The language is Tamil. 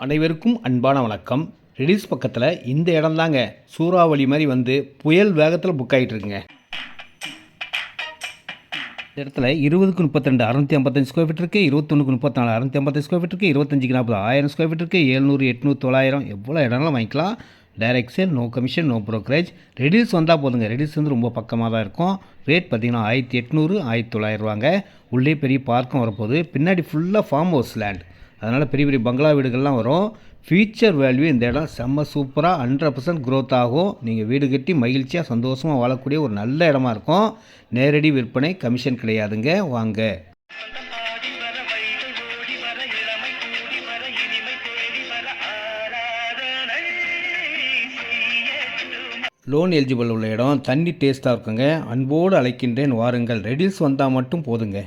அனைவருக்கும் அன்பான வணக்கம். ரெடில்ஸ் பக்கத்தில் இந்த இடம் தாங்க சூறாவளி மாதிரி வந்து புயல் வேகத்தில் புக் ஆகிட்டு இருக்குங்க. இந்த இடத்துல 20க்கு 32 655 ஸ்கொயர் ஃபீட் இருக்குது, 21க்கு 34 655 ஸ்கொயர் ஃபீட் இருக்குது, 25க்கு 40 1000 ஸ்கொயர் ஃபீட் இருக்குது, 700 800 900 எவ்வளோ இடம்லாம் வாங்கிக்கலாம். Direct sale, no commission, no brokerage. ரெடில்ஸ் வந்தால் போதுங்க. ரெடில்ஸ் வந்து ரொம்ப பக்கமாக தான் இருக்கும். ரேட் பார்த்தீங்கன்னா 1800 1900 ரூபாங்க. உள்ளே பெரிய பார்க்கும் வரப்போகுது. பின்னாடி ஃபுல்லாக ஃபார்ம் ஹவுஸ் லேண்ட், அதனால் பெரிய பெரிய பங்களா வீடுகள்லாம் வரும். ஃபியூச்சர் வேல்யூ இந்த இடம் செம்ம சூப்பராக 100% க்ரோத் ஆகும். நீங்கள் வீடு கட்டி மகிழ்ச்சியாக சந்தோஷமாக வாழக்கூடிய ஒரு நல்ல இடமா இருக்கும். நேரடி விற்பனை, கமிஷன் கிடையாதுங்க. வாங்க. லோன் எலிஜிபிள் உள்ள இடம், தண்ணி டேஸ்ட்டாக இருக்குங்க. அன்போடு அழைக்கின்றேன், வாருங்கள். ரெடில்ஸ் வந்தால் மட்டும் போதுங்க.